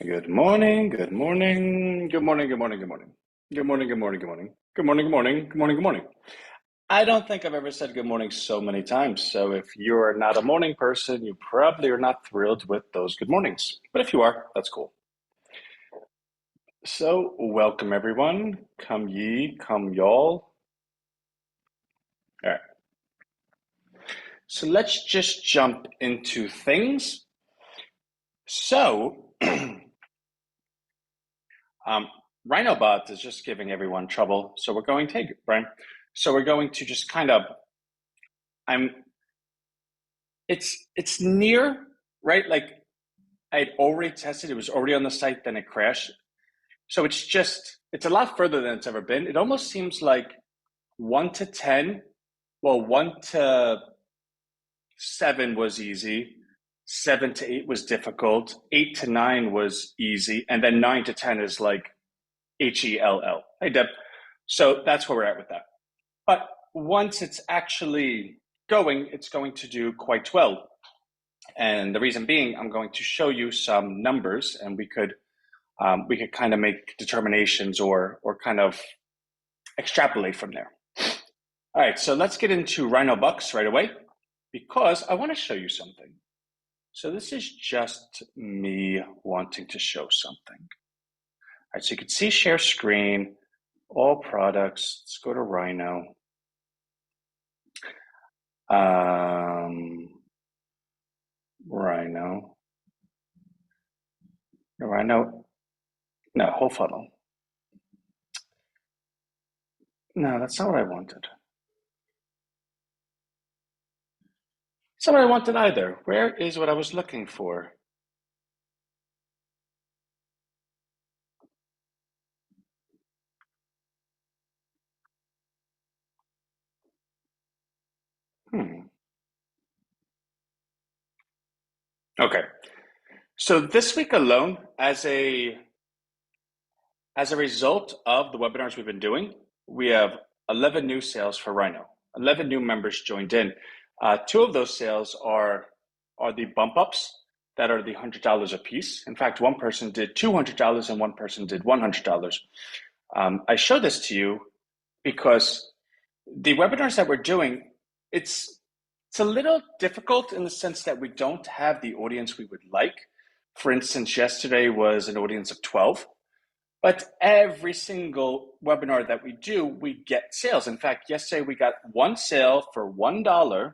Good morning, good morning, good morning, good morning, good morning. Good morning, good morning, good morning. Good morning, good morning, good morning, good morning. I don't think I've ever said good morning so many times. So if you're not a morning person, you probably are not thrilled with those good mornings. But if you are, that's cool. So welcome everyone. Come ye, come y'all. All right. So let's just jump into things. So RhinoBot is just giving everyone trouble. So we're going to take it, Brian. So we're going to just kind of it's near, right? Like I'd already tested, it was already on the site, then it crashed. So it's a lot further than it's ever been. It almost seems like 1 to 10, well, 1 to 7 was easy, 7 to 8 was difficult, 8 to 9 was easy, and then 9 to 10 is like HELL. Hey, Deb. So that's where we're at with that. But once it's actually going, it's going to do quite well. And the reason being, I'm going to show you some numbers, and we could kind of make determinations or kind of extrapolate from there. All right, so let's get into Rhino Bucks right away because I want to show you something. So this is just me wanting to show something. All right, so you can see share screen, all products. Let's go to Rhino. Rhino, no, whole funnel. No, that's not what I wanted. That's not what I wanted either. Where is what I was looking for? Okay. So this week alone, as a result of the webinars we've been doing, we have 11 new sales for Rhino. 11 new members joined in. 2 of those sales are the bump ups that are the $100 a piece. In fact, one person did $200 and one person did $100. I show this to you because the webinars that we're doing, it's a little difficult in the sense that we don't have the audience we would like. For instance, yesterday was an audience of 12, but every single webinar that we do, we get sales. In fact, yesterday we got one sale for $1,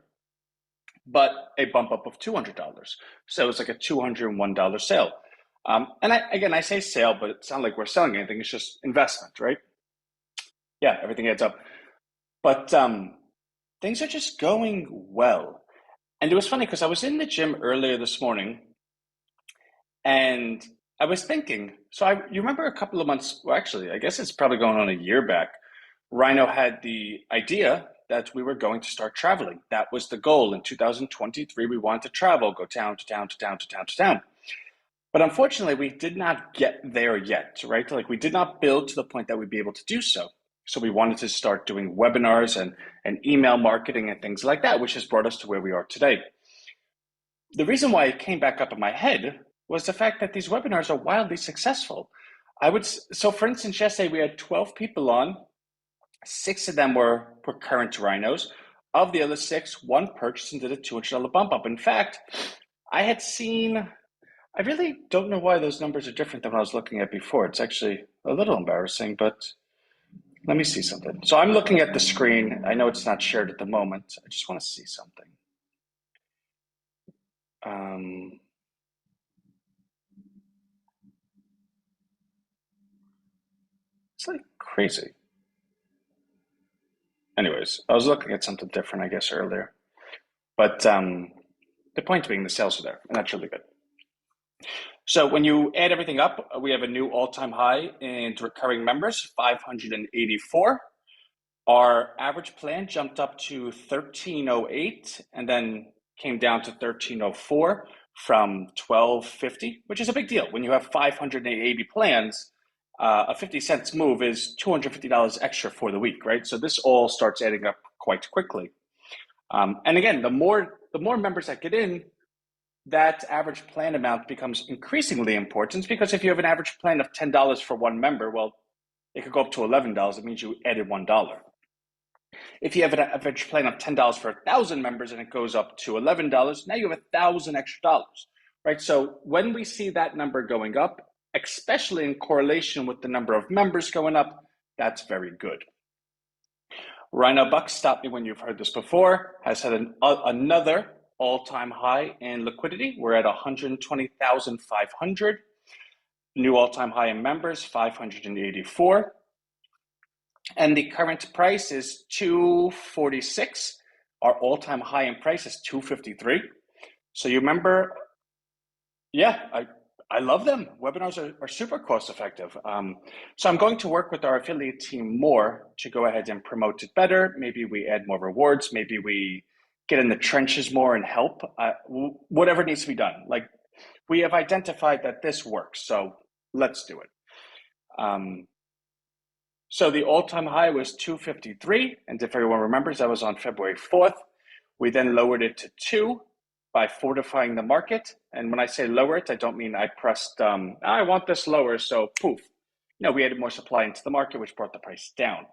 but a bump up of $200. So it was like a $201 sale. And I say sale, but it sounds like we're selling anything. It's just investment, right? Yeah, everything adds up. But things are just going well. And it was funny because I was in the gym earlier this morning and I was thinking, you remember a couple of months, well, actually, I guess it's probably going on a year back, Rhino had the idea that we were going to start traveling. That was the goal. In 2023, we wanted to travel, go town to town to town to town to town. But unfortunately, we did not get there yet, right? Like we did not build to the point that we'd be able to do so. So we wanted to start doing webinars and email marketing and things like that, which has brought us to where we are today. The reason why it came back up in my head was the fact that these webinars are wildly successful. So for instance, yesterday we had 12 people on, 6 of them were current Rhinos. Of the other 6, 1 purchased and did a $200 bump up. In fact, I really don't know why those numbers are different than what I was looking at before. It's actually a little embarrassing, but let me see something. So I'm looking at the screen. I know it's not shared at the moment. I just want to see something. It's like crazy. Anyways, I was looking at something different, I guess, earlier. But the point being the sales are there, and that's really good. So when you add everything up, we have a new all-time high in recurring members, 584. Our average plan jumped up to 1308 and then came down to 1304 from 1250, which is a big deal. When you have 580 plans, a 50 cents move is $250 extra for the week, right? So this all starts adding up quite quickly. And again, the more members that get in, that average plan amount becomes increasingly important, because if you have an average plan of $10 for one member, well, it could go up to $11. It means you added $1. If you have an average plan of $10 for 1,000 members and it goes up to $11, now you have 1,000 extra dollars, right? So when we see that number going up, especially in correlation with the number of members going up, that's very good. Rhino Bucks, stop me when you've heard this before, has had another all-time high in liquidity. We're at 120,500. New all-time high in members, 584. And the current price is 246. Our all-time high in price is 253. So you remember, yeah, I love them. Webinars are super cost effective. So I'm going to work with our affiliate team more to go ahead and promote it better. Maybe we add more rewards. Maybe we get in the trenches more and help. Whatever needs to be done. Like, we have identified that this works, so let's do it. So the all-time high was 253, and if everyone remembers, that was on February 4th. We then lowered it to 2 by fortifying the market. And when I say lower it, I don't mean I pressed, I want this lower, so poof. No, we added more supply into the market, which brought the price down.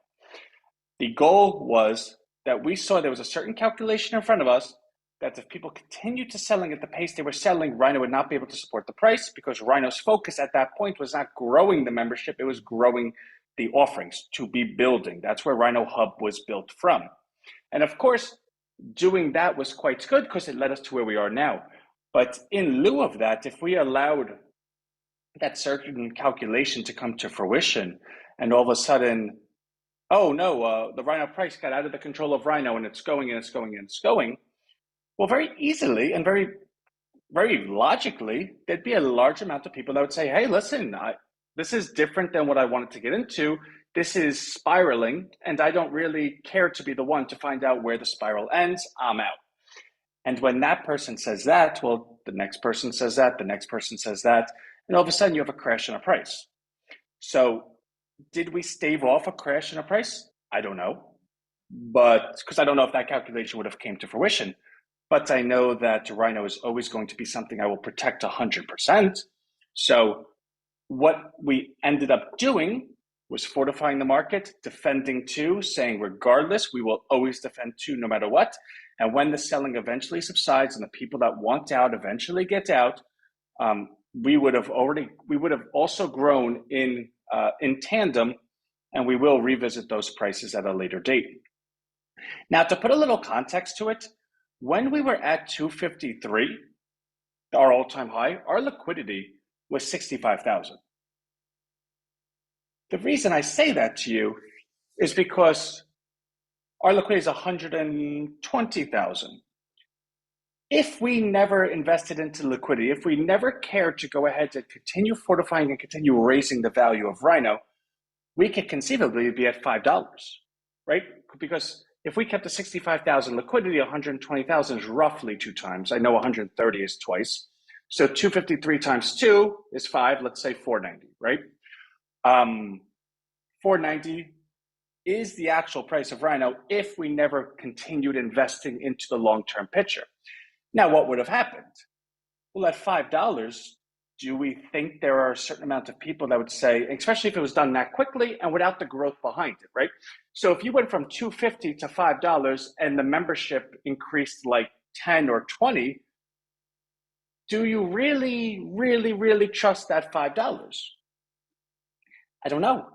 The goal was that we saw there was a certain calculation in front of us that if people continued to selling at the pace they were selling, Rhino would not be able to support the price, because Rhino's focus at that point was not growing the membership, it was growing the offerings to be building. That's where Rhino Hub was built from. And of course, doing that was quite good because it led us to where we are now. But in lieu of that, if we allowed that certain calculation to come to fruition, and all of a sudden, oh no, the Rhino price got out of the control of Rhino and it's going and it's going and it's going, well, very easily and very, very logically, there'd be a large amount of people that would say, hey, listen, this is different than what I wanted to get into. This is spiraling, and I don't really care to be the one to find out where the spiral ends. I'm out. And when that person says that, well, the next person says that, the next person says that, and all of a sudden you have a crash in a price. So did we stave off a crash in a price? I don't know, but because I don't know if that calculation would have came to fruition. But I know that Rhino is always going to be something I will protect 100%. So what we ended up doing was fortifying the market, defending 2, saying regardless, we will always defend 2 no matter what. And when the selling eventually subsides and the people that want out eventually get out, we would have also grown in tandem, and we will revisit those prices at a later date. Now, to put a little context to it, when we were at 253, our all-time high, our liquidity was 65,000. The reason I say that to you is because our liquidity is 120,000. If we never invested into liquidity, if we never cared to go ahead and continue fortifying and continue raising the value of Rhino, we could conceivably be at $5, right? Because if we kept the 65,000 liquidity, 120,000 is roughly 2 times. I know 130 is twice. So 253 times 2 is 5, let's say 490, right? 490 is the actual price of Rhino if we never continued investing into the long-term picture. Now, what would have happened? Well, at $5, do we think there are a certain amount of people that would say, especially if it was done that quickly and without the growth behind it, right? So if you went from $250 to $5 and the membership increased like 10 or 20, do you really, really, really trust that $5? I don't know.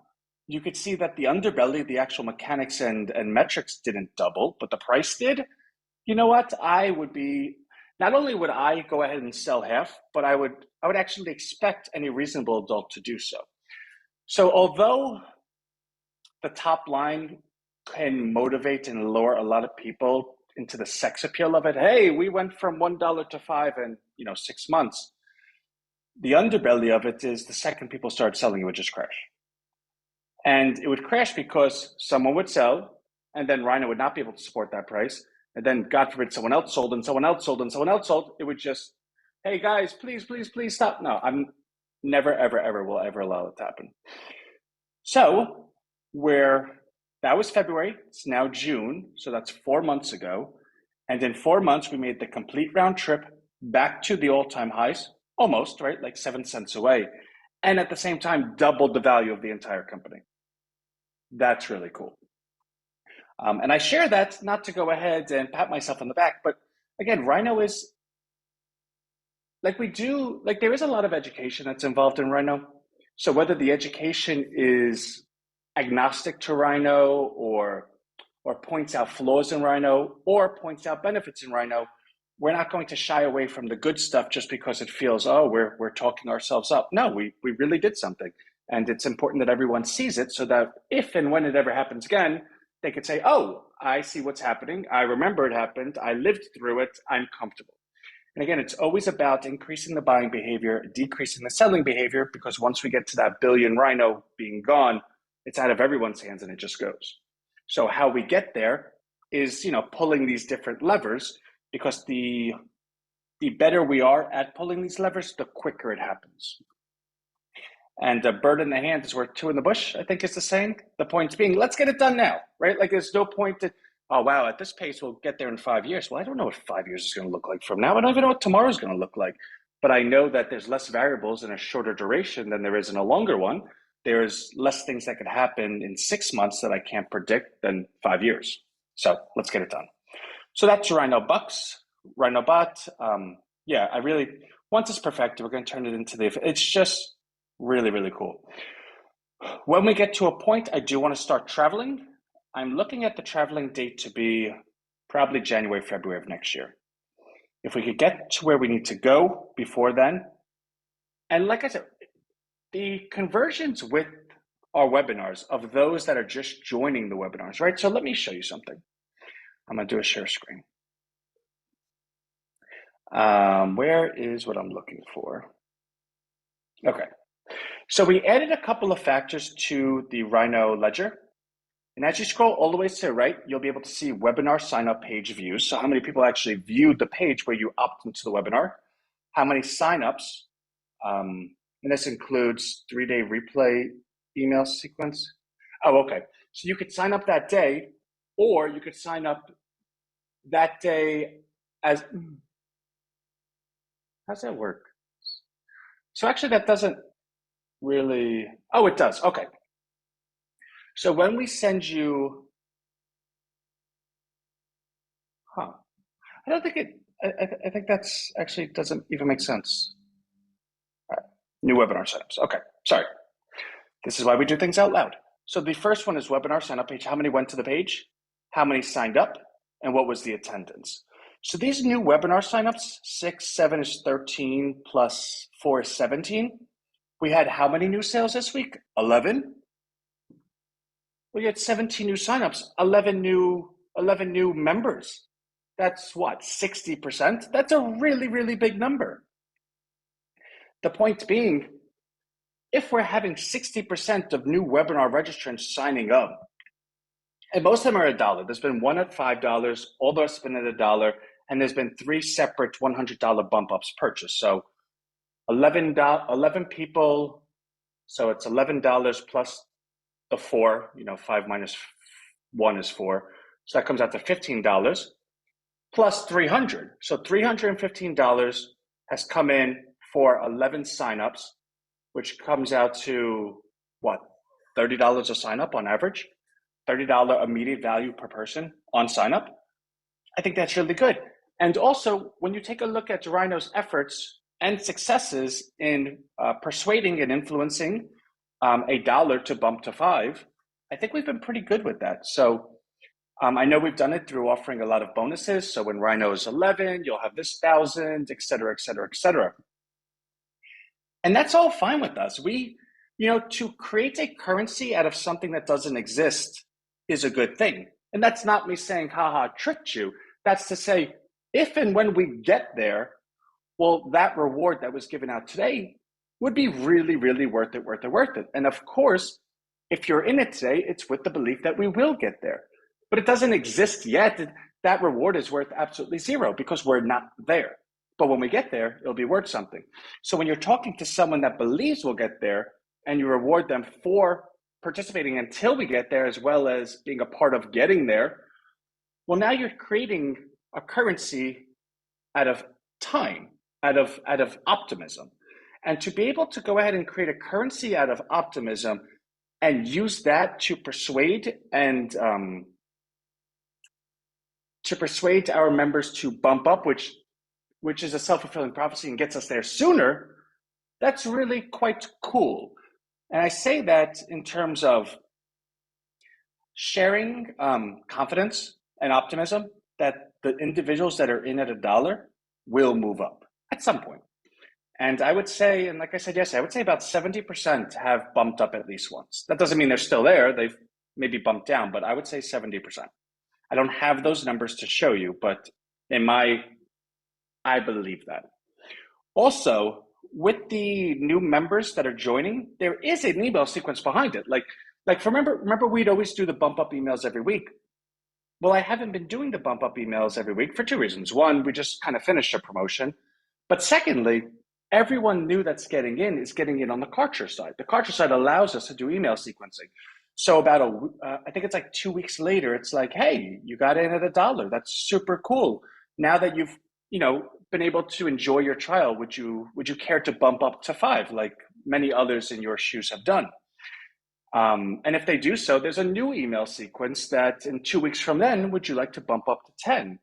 You could see that the underbelly, the actual mechanics and metrics didn't double, but the price did. You know what? Not only would I go ahead and sell half, but I would actually expect any reasonable adult to do so. So although the top line can motivate and lure a lot of people into the sex appeal of it, hey, we went from $1 to $5 in 6 months. The underbelly of it is the second people start selling, it would just crash. And it would crash because someone would sell, and then Rhino would not be able to support that price. And then, God forbid, someone else sold, and someone else sold, and someone else sold. It would just, hey guys, please, please, please stop. No, I'm never, ever, ever will ever allow it to happen. So that was February, it's now June, so that's 4 months ago. And in 4 months, we made the complete round trip back to the all-time highs, almost, right? Like 7 cents away. And at the same time, doubled the value of the entire company. That's really cool. And I share that not to go ahead and pat myself on the back, but again, Rhino is there is a lot of education that's involved in Rhino. So whether the education is agnostic to Rhino or points out flaws in Rhino or points out benefits in Rhino, we're not going to shy away from the good stuff just because it feels, oh, we're talking ourselves up. No, we really did something. And it's important that everyone sees it so that if and when it ever happens again, they could say, oh, I see what's happening. I remember it happened. I lived through it. I'm comfortable. And again, it's always about increasing the buying behavior, decreasing the selling behavior, because once we get to that billion Rhino being gone, it's out of everyone's hands and it just goes. So how we get there is, pulling these different levers, because the better we are at pulling these levers, the quicker it happens. And a bird in the hand is worth two in the bush, I think is the saying. The point being, let's get it done now, right? Like there's no point to, oh, wow, at this pace, we'll get there in 5 years. Well, I don't know what 5 years is going to look like from now. I don't even know what tomorrow is going to look like. But I know that there's less variables in a shorter duration than there is in a longer one. There's less things that could happen in 6 months that I can't predict than 5 years. So let's get it done. So that's Rhino Bucks, Rhino Bot. I really, once it's perfected, we're going to turn it into it's just really, really cool. When we get to a point, I do want to start traveling. I'm looking at the traveling date to be probably January, February of next year. If we could get to where we need to go before then, and like I said, the conversions with our webinars of those that are just joining the webinars, right? So let me show you something. I'm going to do a share screen. Where is what I'm looking for? Okay. So we added a couple of factors to the Rhino ledger. And as you scroll all the way to the right, you'll be able to see webinar sign-up page views. So how many people actually viewed the page where you opt into the webinar? How many sign-ups? And this includes 3-day replay email sequence. Oh, okay. So you could sign up that day, or you could sign up that day as, how's that work? So actually that doesn't really, oh, it does. Okay. So when we send you, I don't think I think that's actually doesn't even make sense. All right. New webinar signups. Okay, sorry. This is why we do things out loud. So the first one is webinar sign up page. How many went to the page? How many signed up? And what was the attendance? So these new webinar signups, 6, 7 is 13 plus 4 is 17. We had how many new sales this week? 11. We had 17 new signups, 11 new members. That's what, 60%? That's a really, really big number. The point being, if we're having 60% of new webinar registrants signing up, and most of them are $1, there's been one at $5, all the rest have been at $1, and there's been 3 separate $100 bump ups purchased. So 11 people, so it's $11 plus the 4, 5 minus 1 is 4. So that comes out to $15 plus 300. So $315 has come in for 11 signups, which comes out to what, $30 a sign up on average, $30 immediate value per person on sign up. I think that's really good. And also, when you take a look at Rhino's efforts and successes in persuading and influencing $1 to bump to 5, I think we've been pretty good with that. So I know we've done it through offering a lot of bonuses. So when Rhino is 11, you'll have this 1,000, et cetera, et cetera, et cetera. And that's all fine with us. We, to create a currency out of something that doesn't exist is a good thing. And that's not me saying, haha, tricked you. That's to say, if and when we get there, well, that reward that was given out today would be really, really worth it. And of course, if you're in it today, it's with the belief that we will get there. But it doesn't exist yet. That reward is worth absolutely zero because we're not there. But when we get there, it'll be worth something. So when you're talking to someone that believes we'll get there and you reward them for participating until we get there, as well as being a part of getting there, well, now you're creating a currency out of time, out of optimism. And to be able to go ahead and create a currency out of optimism and use that to persuade our members to bump up, which is a self-fulfilling prophecy and gets us there sooner, that's really quite cool. And I say that in terms of sharing confidence and optimism that the individuals that are in at $1 will move up at some point. And I would say, and like I said yesterday, I would say about 70% have bumped up at least once. That doesn't mean they're still there. They've maybe bumped down, but I would say 70%. I don't have those numbers to show you, but I believe that. Also, with the new members that are joining, there is an email sequence behind it. Like remember we'd always do the bump up emails every week. Well, I haven't been doing the bump up emails every week for two reasons. One, we just kind of finished a promotion. But secondly, everyone new that's getting in is getting in on the Karcher side. The Karcher side allows us to do email sequencing. So about I think it's like 2 weeks later, it's like, hey, you got in at $1. That's super cool. Now that you've, been able to enjoy your trial, would you care to bump up to $5 like many others in your shoes have done? And if they do so, there's a new email sequence that in 2 weeks from then, would you like to bump up to 10?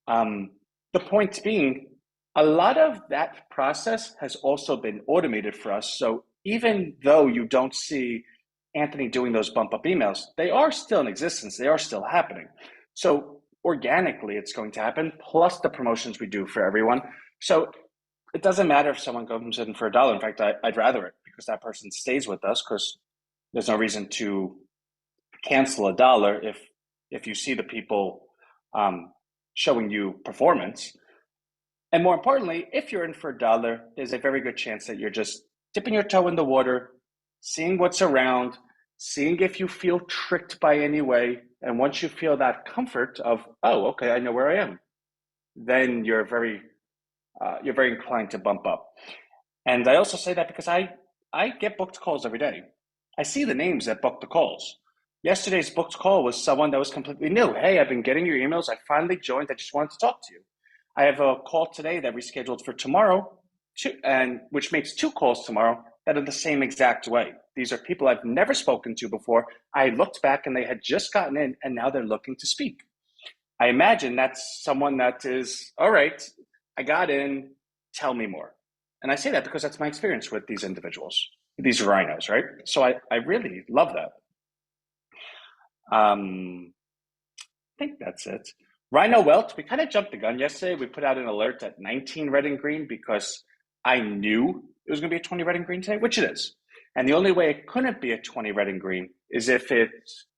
The point being, a lot of that process has also been automated for us. So even though you don't see Anthony doing those bump up emails, they are still in existence. They are still happening. So organically, it's going to happen, plus the promotions we do for everyone. So it doesn't matter if someone comes in for $1. In fact, I'd rather it because that person stays with us, because there's no reason to cancel $1 if you see the people showing you performance. And more importantly, if you're in for $1, there's a very good chance that you're just dipping your toe in the water, seeing what's around, seeing if you feel tricked by any way. And once you feel that comfort of, oh, okay, I know where I am, then you're very inclined to bump up. And I also say that because I get booked calls every day. I see the names that book the calls. Yesterday's booked call was someone that was completely new. Hey, I've been getting your emails. I finally joined. I just wanted to talk to you. I have a call today that we scheduled for tomorrow, and which makes 2 calls tomorrow that are the same exact way. These are people I've never spoken to before. I looked back and they had just gotten in, and now they're looking to speak. I imagine that's someone that is, all right, I got in, tell me more. And I say that because that's my experience with these individuals, these rhinos, right? So I really love that. I think that's it. Rhino Welt, we kind of jumped the gun yesterday. We put out an alert at 19 red and green because I knew it was going to be a 20 red and green today, which it is. And the only way it couldn't be a 20 red and green is if it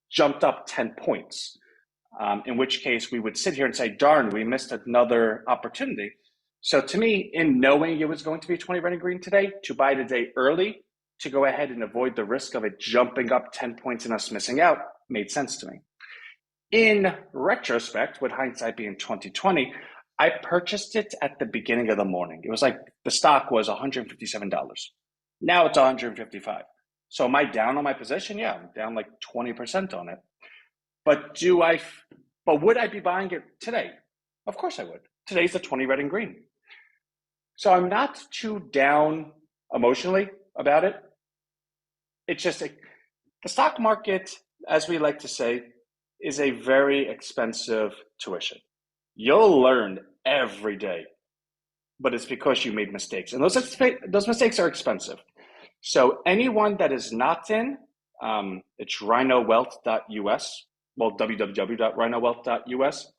jumped up 10 points, in which case we would sit here and say, darn, we missed another opportunity. So to me, in knowing it was going to be 20 red and green today, to buy the day early, to go ahead and avoid the risk of it jumping up 10 points and us missing out, made sense to me. In retrospect, with hindsight being 2020, I purchased it at the beginning of the morning. It was like the stock was $157. Now it's $155. So am I down on my position? Yeah, I'm down like 20% on it. But would I be buying it today? Of course I would. Today's the 20 red and green. So I'm not too down emotionally about it. It's just the stock market, as we like to say, is a very expensive tuition. You'll learn every day, but it's because you made mistakes. And those mistakes are expensive. So anyone that is not in, it's rhinowelt.us, well, www.rhinowelt.us.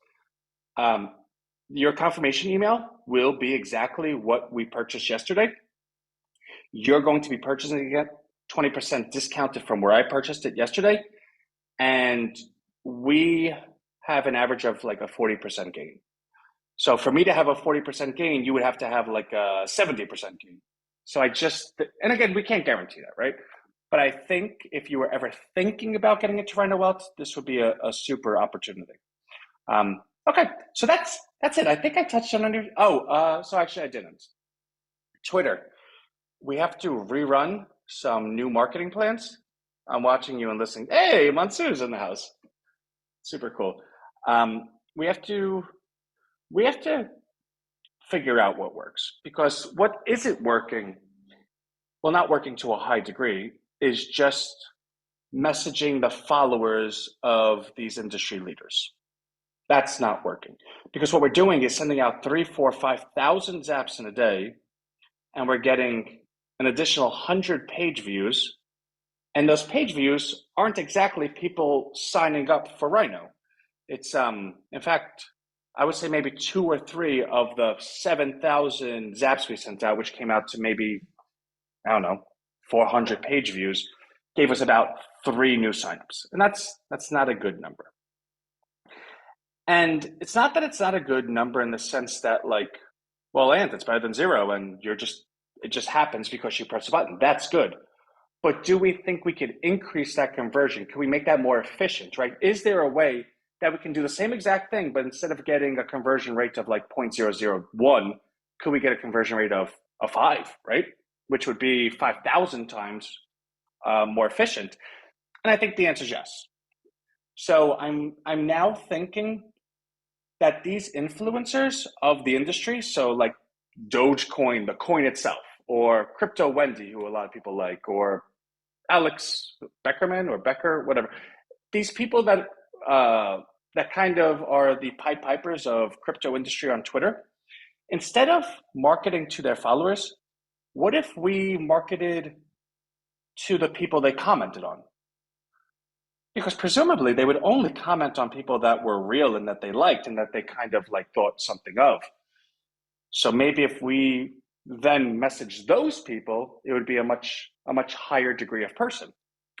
Your confirmation email will be exactly what we purchased yesterday. You're going to be purchasing it 20% discounted from where I purchased it yesterday. And we have an average of like a 40% gain. So for me to have a 40% gain, you would have to have like a 70% gain. So and again, we can't guarantee that, right? But I think if you were ever thinking about getting into Rhino Wealth, this would be a super opportunity. Okay, so that's it. I think I touched on it. So actually I didn't. Twitter, we have to rerun some new marketing plans. I'm watching you and listening. Hey, Mansoor's in the house. Super cool. We have to figure out what works. Because what isn't working, well, not working to a high degree, is just messaging the followers of these industry leaders. That's not working. Because what we're doing is sending out 3, 4, 5,000 zaps in a day, and we're getting an additional 100 page views. And those page views aren't exactly people signing up for Rhino. It's in fact, I would say maybe 2 or 3 of the 7,000 zaps we sent out, which came out to maybe, I don't know, 400 page views, gave us about 3 new signups. And that's not a good number. And it's not that it's not a good number in the sense that, like, well, Ant, it's better than 0, and it just happens because you press a button. That's good. But do we think we could increase that conversion? Can we make that more efficient, right? Is there a way that we can do the same exact thing, but instead of getting a conversion rate of like 0.001, could we get a conversion rate of 5, right? Which would be 5,000 times more efficient. And I think the answer is yes. So I'm now thinking that these influencers of the industry, so like Dogecoin, the coin itself, or Crypto Wendy, who a lot of people like, or Alex Beckerman or Becker, whatever. These people that that kind of are the Pied Pipers of crypto industry on Twitter, instead of marketing to their followers, what if we marketed to the people they commented on? Because presumably they would only comment on people that were real and that they liked and that they kind of like thought something of. So maybe if we then message those people, it would be a much higher degree of person.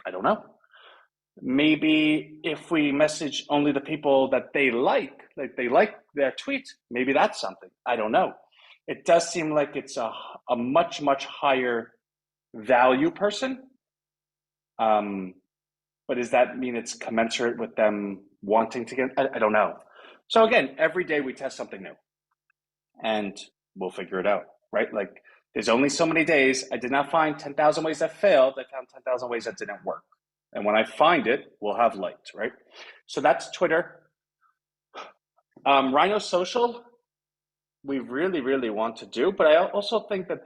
I don't know. Maybe if we message only the people that they like their tweet, maybe that's something. I don't know. It does seem like it's a much higher value person. But does that mean it's commensurate with them wanting to get? I don't know. So again, every day we test something new, and we'll figure it out, right? Like there's only so many days. I did not find 10,000 ways that failed. I found 10,000 ways that didn't work. And when I find it, we'll have light, right? So that's Twitter. Rhino Social, we really want to do, but I also think that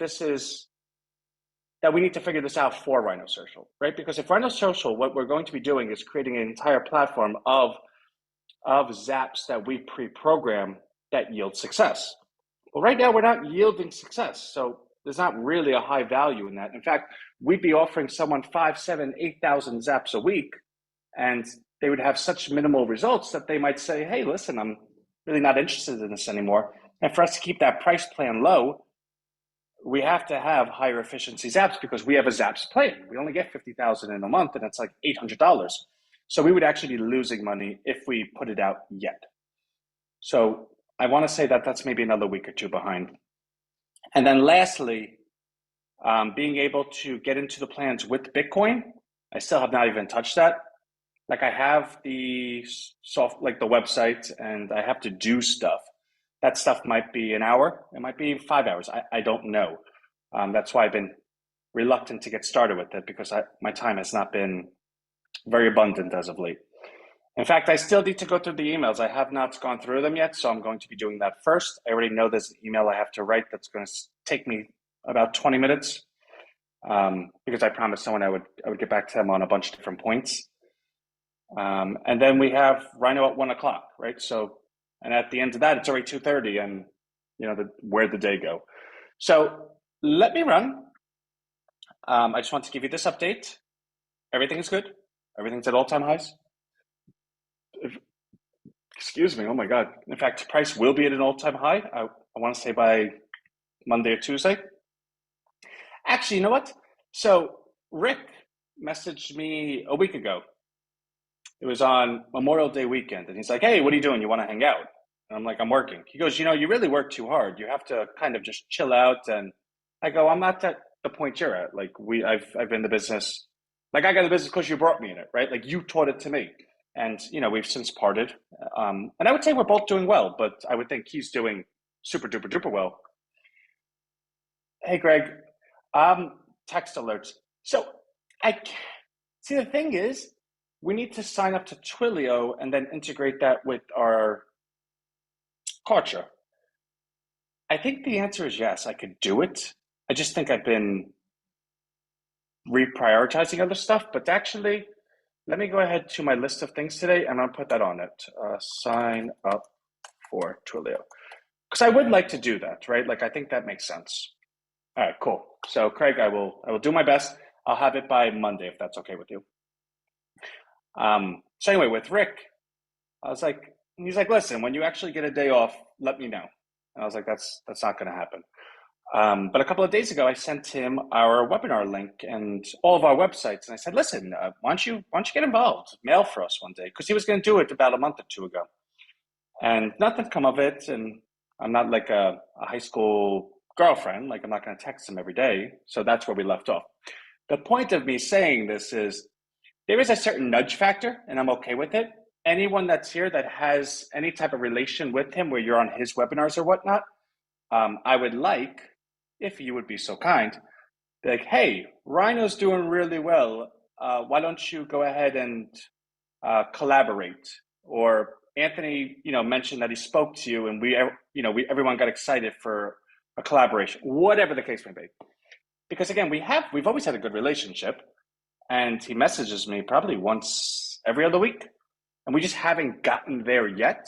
that we need to figure this out for Rhino Social, right? Because if Rhino Social, what we're going to be doing is creating an entire platform of zaps that we pre-program that yield success. Well, right now we're not yielding success, so there's not really a high value in that. In fact, we'd be offering someone 5, 7, 8,000 zaps a week, and they would have such minimal results that they might say, hey, listen, I'm really not interested in this anymore. And for us to keep that price plan low, we have to have higher efficiency zaps because we have a zaps plan. We only get 50,000 in a month, and it's like $800. So we would actually be losing money if we put it out yet. So I want to say that that's maybe another week or 2 behind. And then lastly, being able to get into the plans with Bitcoin, I still have not even touched that. Like I have the the website, and I have to do stuff. That stuff might be an hour. It might be 5 hours. I don't know. That's why I've been reluctant to get started with it because my time has not been very abundant as of late. In fact, I still need to go through the emails. I have not gone through them yet, so I'm going to be doing that first. I already know there's an email I have to write that's going to take me about 20 minutes because I promised someone I would get back to them on a bunch of different points. And then we have Rhino at 1 o'clock, right? So, and at the end of that, it's already 2:30, and where'd the day go? So let me run. I just want to give you this update. Everything is good. Everything's at all-time highs. Excuse me. Oh my God. In fact, price will be at an all-time high. I want to say by Monday or Tuesday. Actually, you know what? So Rick messaged me a week ago. It was on Memorial Day weekend, and he's like, "Hey, what are you doing? You want to hang out?" And I'm like, "I'm working." He goes, "You really work too hard. You have to kind of just chill out." And I go, "I'm not at the point you're at. Like I've been in the business. Like I got in the business because you brought me in it, right? Like you taught it to me." And we've since parted. And I would say we're both doing well, but I would think he's doing super duper duper well. Hey, Greg. Text alerts. So I see. The thing is, we need to sign up to Twilio and then integrate that with our culture. I think the answer is yes, I could do it. I just think I've been reprioritizing other stuff, but actually, let me go ahead to my list of things today and I'll put that on it. Sign up for Twilio. Because I would like to do that, right? Like I think that makes sense. All right, cool. So Craig, I will do my best. I'll have it by Monday if that's okay with you. So anyway, with Rick, I was like, he's like, listen, when you actually get a day off, let me know. And I was like, that's not going to happen. But a couple of days ago, I sent him our webinar link and all of our websites, and I said, listen, why don't you get involved? Mail for us one day, because he was going to do it about a month or two ago, and nothing come of it. And I'm not like a high school girlfriend, like I'm not going to text him every day. So that's where we left off. The point of me saying this is there is a certain nudge factor, and I'm okay with it. Anyone that's here that has any type of relation with him, where you're on his webinars or whatnot, I would like, if you would be so kind, be like, hey, Rhino's doing really well. Why don't you go ahead and collaborate? Or Anthony, mentioned that he spoke to you, and everyone got excited for a collaboration, whatever the case may be. Because again, we've always had a good relationship, and he messages me probably once every other week, and we just haven't gotten there yet.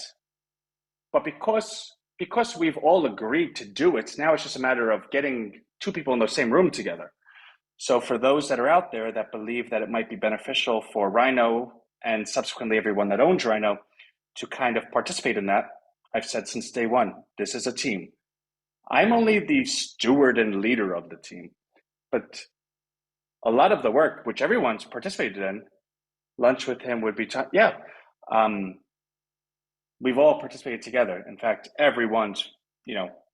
But because we've all agreed to do it, now it's just a matter of getting two people in the same room together. So for those that are out there that believe that it might be beneficial for Rhino and subsequently everyone that owns Rhino to kind of participate in that, I've said since day one, this is a team. I'm only the steward and leader of the team, but a lot of the work, which everyone's participated in, lunch with him would be, we've all participated together. In fact, everyone's,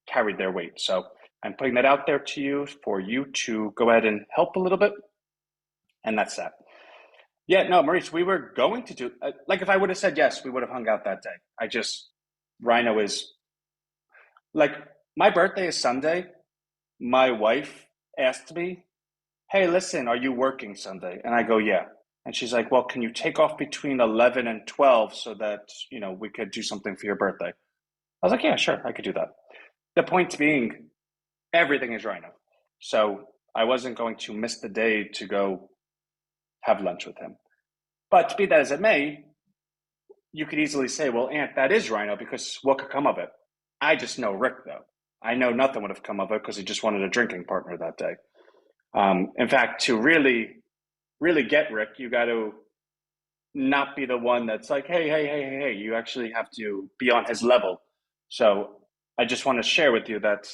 carried their weight. So I'm putting that out there to you for you to go ahead and help a little bit. And that's that. Yeah, no, Maurice, we were going to do, like if I would have said yes, we would have hung out that day. Rhino is, like, my birthday is Sunday. My wife asked me, hey, listen, are you working Sunday? And I go, yeah. And she's like, well, can you take off between 11 and 12 so that, we could do something for your birthday? I was like, yeah, sure, I could do that. The point being, everything is Rhino. So I wasn't going to miss the day to go have lunch with him. But be that as it may, you could easily say, well, Ant, that is Rhino, because what could come of it? I just know Rick, though. I know nothing would have come of it because he just wanted a drinking partner that day. In fact, to really, really get Rick, you got to not be the one that's like, hey. You actually have to be on his level. So I just want to share with you that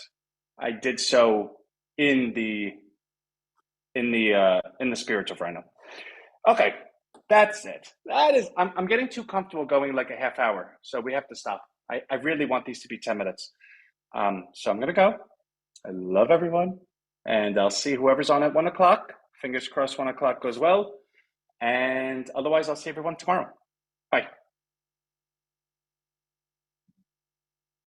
I did so in the spirit of Rhino. Okay, that's it. I'm getting too comfortable going like a half hour, so we have to stop. I really want these to be 10 minutes. So I'm gonna go. I love everyone, and I'll see whoever's on at 1 o'clock. Fingers crossed 1 o'clock goes well. And otherwise, I'll see everyone tomorrow. Bye.